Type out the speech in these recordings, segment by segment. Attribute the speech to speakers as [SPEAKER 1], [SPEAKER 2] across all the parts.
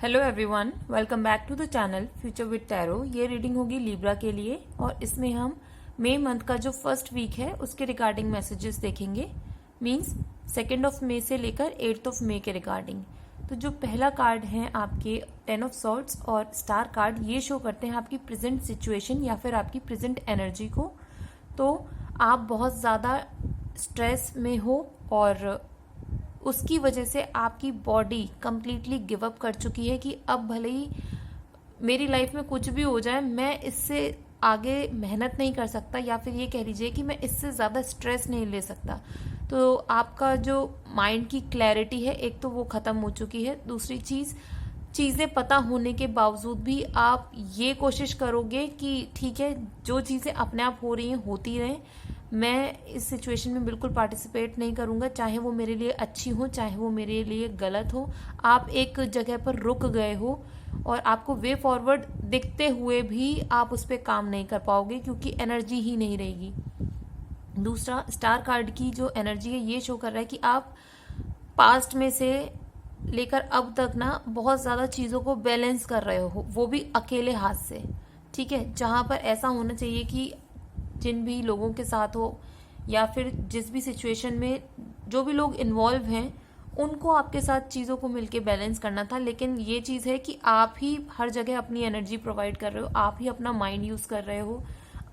[SPEAKER 1] Hello everyone, welcome back to the channel future with tarot. ये reading होगी Libra के लिए और इसमें हम मई मंथ का जो फर्स्ट वीक है उसके रिगार्डिंग मैसेजेस देखेंगे। मींस 2 मई से लेकर 8 मई के रिगार्डिंग। तो जो पहला कार्ड है आपके 10 ऑफ सॉर्ड्स और स्टार कार्ड, ये शो करते हैं आपकी प्रेजेंट सिचुएशन या फिर आपकी प्रेजेंट एनर्जी को। तो आप बहुत ज़्यादा स्ट्रेस में हो और उसकी वजह से आपकी बॉडी कंप्लीटली गिव अप कर चुकी है कि अब भले ही मेरी लाइफ में कुछ भी हो जाए, मैं इससे आगे मेहनत नहीं कर सकता, या फिर ये कह लीजिए कि मैं इससे ज़्यादा स्ट्रेस नहीं ले सकता। तो आपका जो माइंड की क्लैरिटी है, एक तो वो ख़त्म हो चुकी है। दूसरी चीज़ें पता होने के बावजूद भी आप ये कोशिश करोगे कि ठीक है, जो चीज़ें अपने आप हो रही हैं होती रहें, मैं इस सिचुएशन में बिल्कुल पार्टिसिपेट नहीं करूंगा, चाहे वो मेरे लिए अच्छी हो चाहे वो मेरे लिए गलत हो। आप एक जगह पर रुक गए हो और आपको वे फॉरवर्ड दिखते हुए भी आप उस पर काम नहीं कर पाओगे क्योंकि एनर्जी ही नहीं रहेगी। दूसरा, स्टार कार्ड की जो एनर्जी है ये शो कर रहा है कि आप पास्ट में से लेकर अब तक ना बहुत ज़्यादा चीज़ों को बैलेंस कर रहे हो, वो भी अकेले हाथ से। ठीक है, जहाँ पर ऐसा होना चाहिए कि जिन भी लोगों के साथ हो या फिर जिस भी सिचुएशन में जो भी लोग इन्वॉल्व हैं, उनको आपके साथ चीज़ों को मिलके बैलेंस करना था। लेकिन ये चीज़ है कि आप ही हर जगह अपनी एनर्जी प्रोवाइड कर रहे हो, आप ही अपना माइंड यूज़ कर रहे हो,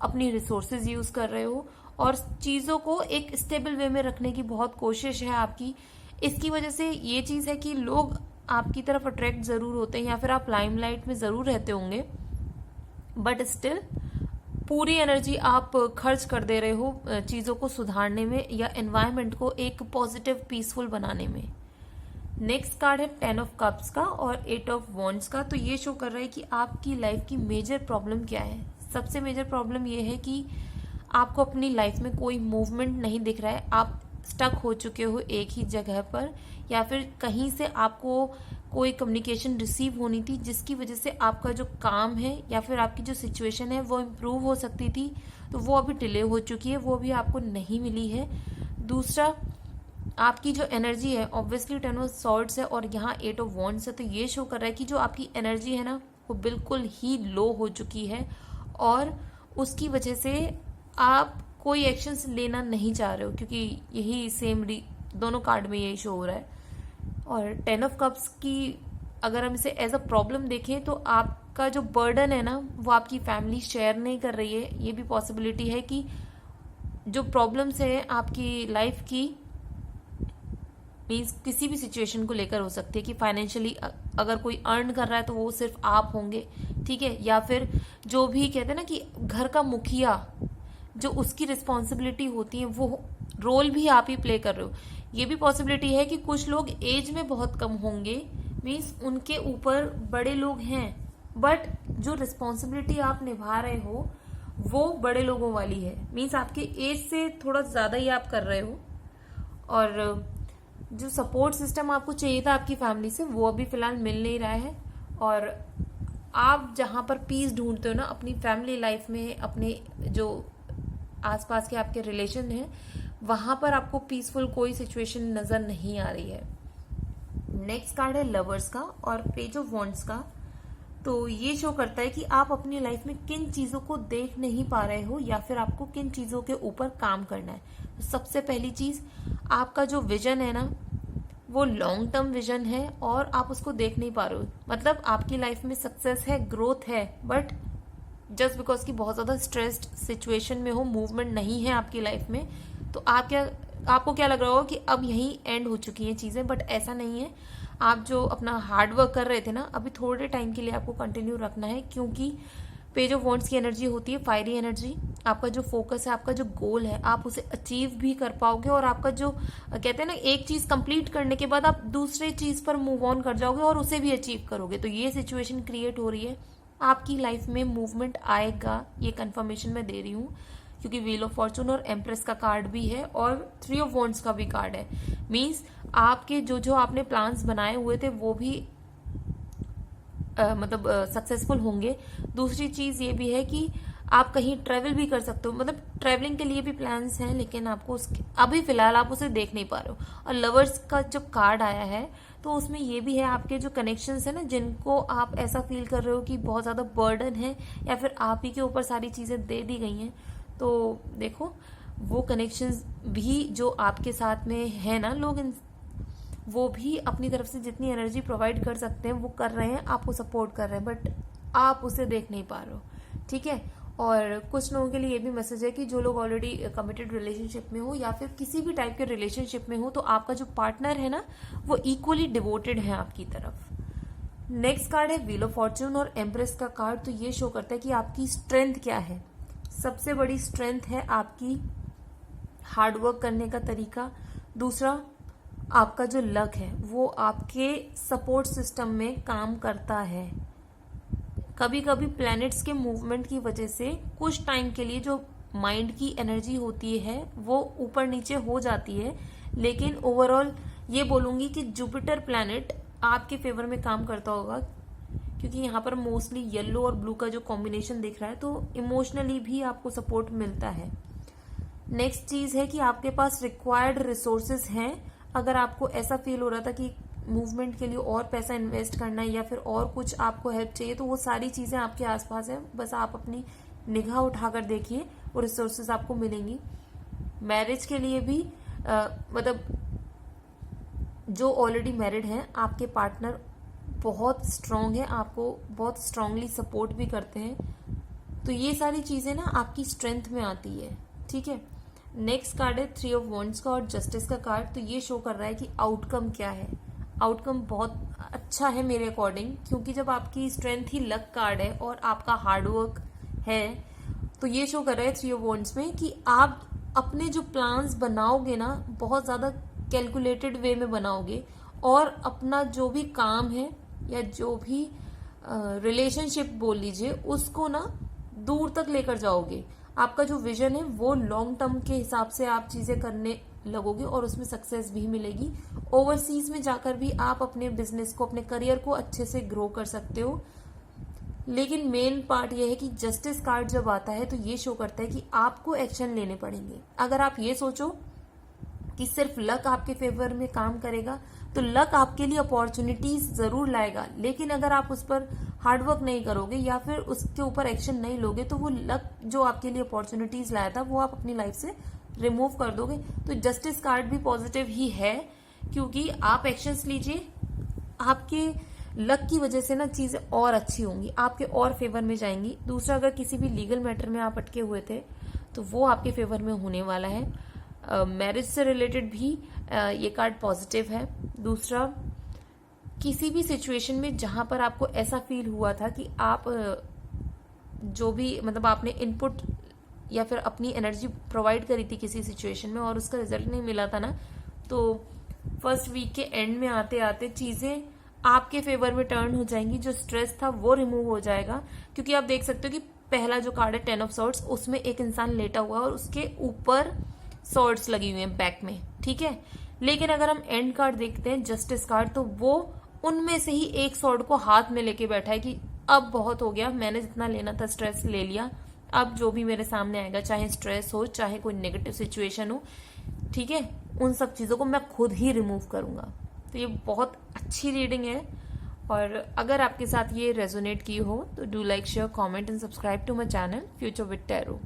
[SPEAKER 1] अपनी रिसोर्सेज यूज़ कर रहे हो और चीज़ों को एक स्टेबल वे में रखने की बहुत कोशिश है आपकी। इसकी वजह से ये चीज़ है कि लोग आपकी तरफ अट्रैक्ट ज़रूर होते हैं या फिर आप लाइमलाइट में ज़रूर रहते होंगे, बट स्टिल पूरी एनर्जी आप खर्च कर दे रहे हो चीज़ों को सुधारने में या एनवायरनमेंट को एक पॉजिटिव पीसफुल बनाने में। नेक्स्ट कार्ड है 10 ऑफ कप्स का और 8 ऑफ वॉन्ड्स का। तो ये शो कर रहा है कि आपकी लाइफ की मेजर प्रॉब्लम क्या है। सबसे मेजर प्रॉब्लम ये है कि आपको अपनी लाइफ में कोई मूवमेंट नहीं दिख रहा है, आप स्टक हो चुके हो एक ही जगह पर, या फिर कहीं से आपको कोई कम्युनिकेशन रिसीव होनी थी जिसकी वजह से आपका जो काम है या फिर आपकी जो सिचुएशन है वो इम्प्रूव हो सकती थी, तो वो अभी डिले हो चुकी है, वो भी आपको नहीं मिली है। दूसरा, आपकी जो एनर्जी है ऑब्वियसली 10 ऑफ सॉर्ड्स है और यहाँ 8 ऑफ वॉन्ड्स है। तो ये शो कर रहा है कि जो आपकी एनर्जी है ना वो बिल्कुल ही लो हो चुकी है और उसकी वजह से आप कोई एक्शंस लेना नहीं चाह रहे हो, क्योंकि यही सेम दोनों कार्ड में यही शो हो रहा है। और 10 ऑफ कप्स की अगर हम इसे एज अ प्रॉब्लम देखें तो आपका जो बर्डन है ना वो आपकी फैमिली शेयर नहीं कर रही है। ये भी पॉसिबिलिटी है कि जो प्रॉब्लम्स है आपकी लाइफ की, मीन्स किसी भी सिचुएशन को लेकर हो सकती है कि फाइनेंशियली अगर कोई अर्न कर रहा है तो वो सिर्फ आप होंगे, ठीक है, या फिर जो भी कहते हैं ना कि घर का मुखिया जो उसकी रिस्पॉन्सिबिलिटी होती है वो रोल भी आप ही प्ले कर रहे हो। ये भी पॉसिबिलिटी है कि कुछ लोग एज में बहुत कम होंगे, मीन्स उनके ऊपर बड़े लोग हैं, बट जो रिस्पॉन्सिबिलिटी आप निभा रहे हो वो बड़े लोगों वाली है, मीन्स आपके एज से थोड़ा ज़्यादा ही आप कर रहे हो। और जो सपोर्ट सिस्टम आपको चाहिए था आपकी फैमिली से वो अभी फिलहाल मिल नहीं रहा है। और आप जहाँ पर पीस ढूंढते हो ना अपनी फैमिली लाइफ में, अपने जो आसपास के आपके रिलेशन हैं, वहां पर आपको पीसफुल कोई सिचुएशन नजर नहीं आ रही है। नेक्स्ट कार्ड है लवर्स का और पेज ऑफ वॉन्ड्स का। तो ये शो करता है कि आप अपनी लाइफ में किन चीजों को देख नहीं पा रहे हो या फिर आपको किन चीजों के ऊपर काम करना है। तो सबसे पहली चीज, आपका जो विजन है ना वो लॉन्ग टर्म विजन है और आप उसको देख नहीं पा रहे हो। मतलब आपकी लाइफ में सक्सेस है, ग्रोथ है, बट जस्ट बिकॉज की बहुत ज्यादा स्ट्रेस्ड सिचुएशन में हो, मूवमेंट नहीं है आपकी लाइफ में, तो आपको क्या लग रहा होगा कि अब यहीं एंड हो चुकी हैं चीजें, बट ऐसा नहीं है। आप जो अपना हार्ड वर्क कर रहे थे ना, अभी थोड़े टाइम के लिए आपको कंटिन्यू रखना है, क्योंकि पेज ऑफ वॉन्ड्स की एनर्जी होती है फायरी एनर्जी। आपका जो फोकस है, आपका जो गोल है, आप उसे अचीव भी कर पाओगे और आपका जो कहते हैं ना एक चीज कंप्लीट करने के बाद आप दूसरे चीज पर मूव ऑन कर जाओगे और उसे भी अचीव करोगे। तो ये सिचुएशन क्रिएट हो रही है, आपकी लाइफ में मूवमेंट आएगा, ये कंफर्मेशन मैं दे रही हूँ, क्योंकि व्हील ऑफ फॉर्चून और एम्प्रेस का कार्ड भी है और 3 ऑफ वॉन्ड्स का भी कार्ड है। मीन्स आपके जो आपने प्लान्स बनाए हुए थे वो भी सक्सेसफुल होंगे। दूसरी चीज ये भी है कि आप कहीं ट्रेवल भी कर सकते हो, मतलब ट्रैवलिंग के लिए भी प्लान्स हैं, लेकिन आपको उसके अभी फिलहाल आप उसे देख नहीं पा रहे हो। और लवर्स का जब कार्ड आया है तो उसमें ये भी है आपके जो कनेक्शंस है ना, जिनको आप ऐसा फील कर रहे हो कि बहुत ज्यादा बर्डन है या फिर आप ही के ऊपर सारी चीजें दे दी गई हैं, तो देखो वो कनेक्शंस भी जो आपके साथ में है ना लोग, वो भी अपनी तरफ से जितनी एनर्जी प्रोवाइड कर सकते हैं वो कर रहे हैं, आपको सपोर्ट कर रहे हैं, बट आप उसे देख नहीं पा रहे हो। ठीक है। और कुछ लोगों के लिए ये भी मैसेज है कि जो लोग ऑलरेडी कमिटेड रिलेशनशिप में हो या फिर किसी भी टाइप के रिलेशनशिप में हो, तो आपका जो पार्टनर है ना वो इक्वली डिवोटेड है आपकी तरफ। नेक्स्ट कार्ड है व्हील ऑफ फॉर्च्यून और एम्प्रेस का कार्ड। तो ये शो करता है कि आपकी स्ट्रेंथ क्या है। सबसे बड़ी स्ट्रेंथ है आपकी हार्डवर्क करने का तरीका। दूसरा, आपका जो लक है वो आपके सपोर्ट सिस्टम में काम करता है। कभी कभी प्लैनेट्स के मूवमेंट की वजह से कुछ टाइम के लिए जो माइंड की एनर्जी होती है वो ऊपर नीचे हो जाती है, लेकिन ओवरऑल ये बोलूंगी कि जुपिटर प्लैनेट आपके फेवर में काम करता होगा, क्योंकि यहाँ पर मोस्टली येलो और ब्लू का जो कॉम्बिनेशन दिख रहा है, तो इमोशनली भी आपको सपोर्ट मिलता है। नेक्स्ट चीज है कि आपके पास रिक्वायर्ड रिसोर्सेज हैं। अगर आपको ऐसा फील हो रहा था कि मूवमेंट के लिए और पैसा इन्वेस्ट करना है या फिर और कुछ आपको हेल्प चाहिए, तो वो सारी चीजें आपके आसपास है, बस आप अपनी निगाह उठाकर देखिए, वो रिसोर्सेज आपको मिलेंगी। मैरिज के लिए भी मतलब जो ऑलरेडी मैरिड हैं, आपके पार्टनर बहुत स्ट्रांग है, आपको बहुत स्ट्रांगली सपोर्ट भी करते हैं, तो ये सारी चीजें ना आपकी स्ट्रेंथ में आती है। ठीक है। नेक्स्ट कार्ड है थ्री ऑफ वॉन्ड्स का और जस्टिस का कार्ड। तो ये शो कर रहा है कि आउटकम क्या है। आउटकम बहुत अच्छा है मेरे अकॉर्डिंग, क्योंकि जब आपकी स्ट्रेंथ ही लक कार्ड है और आपका हार्डवर्क है, तो ये शो कर रहा है थ्री ऑफ वॉन्ड्स में कि आप अपने जो प्लान्स बनाओगे ना बहुत ज्यादा कैलकुलेटेड वे में बनाओगे, और अपना जो भी काम है या जो भी रिलेशनशिप बोल लीजिए उसको ना दूर तक लेकर जाओगे। आपका जो विजन है वो लॉन्ग टर्म के हिसाब से आप चीजें करने लगोगे और उसमें सक्सेस भी मिलेगी। ओवरसीज में जाकर भी आप अपने बिजनेस को, अपने करियर को अच्छे से ग्रो कर सकते हो। लेकिन मेन पार्ट ये है कि जस्टिस कार्ड जब आता है तो ये शो करता है कि आपको एक्शन लेने पड़ेंगे। अगर आप ये सोचो कि सिर्फ लक आपके फेवर में काम करेगा, तो लक आपके लिए अपॉर्चुनिटीज जरूर लाएगा, लेकिन अगर आप उस पर हार्डवर्क नहीं करोगे या फिर उसके ऊपर एक्शन नहीं लोगे, तो वो लक जो आपके लिए अपॉर्चुनिटीज लाया था वो आप अपनी लाइफ से रिमूव कर दोगे। तो जस्टिस कार्ड भी पॉजिटिव ही है, क्योंकि आप एक्शंस लीजिए, आपके लक की वजह से ना चीजें और अच्छी होंगी, आपके और फेवर में जाएंगी। दूसरा, अगर किसी भी लीगल मैटर में आप अटके हुए थे तो वो आपके फेवर में होने वाला है। मैरिज से रिलेटेड भी ये कार्ड पॉजिटिव है। दूसरा, किसी भी सिचुएशन में जहां पर आपको ऐसा फील हुआ था कि आप जो भी मतलब आपने इनपुट या फिर अपनी एनर्जी प्रोवाइड करी थी किसी सिचुएशन में और उसका रिजल्ट नहीं मिला था ना, तो फर्स्ट वीक के एंड में आते आते चीजें आपके फेवर में टर्न हो जाएंगी। जो स्ट्रेस था वो रिमूव हो जाएगा, क्योंकि आप देख सकते हो कि पहला जो कार्ड है 10 ऑफ सॉर्ड्स, उसमें एक इंसान लेटा हुआ है और उसके ऊपर सॉर्ड्स लगी हुई हैं बैक में। ठीक है। लेकिन अगर हम एंड कार्ड देखते हैं जस्टिस कार्ड, तो वो उनमें से ही एक सॉर्ड को हाथ में लेके बैठा है कि अब बहुत हो गया, मैंने जितना लेना था स्ट्रेस ले लिया, अब जो भी मेरे सामने आएगा, चाहे स्ट्रेस हो चाहे कोई नेगेटिव सिचुएशन हो, ठीक है, उन सब चीजों को मैं खुद ही रिमूव करूंगा। तो ये बहुत अच्छी रीडिंग है, और अगर आपके साथ ये रेजोनेट की हो तो do like, share, comment and subscribe to my channel future with tarot.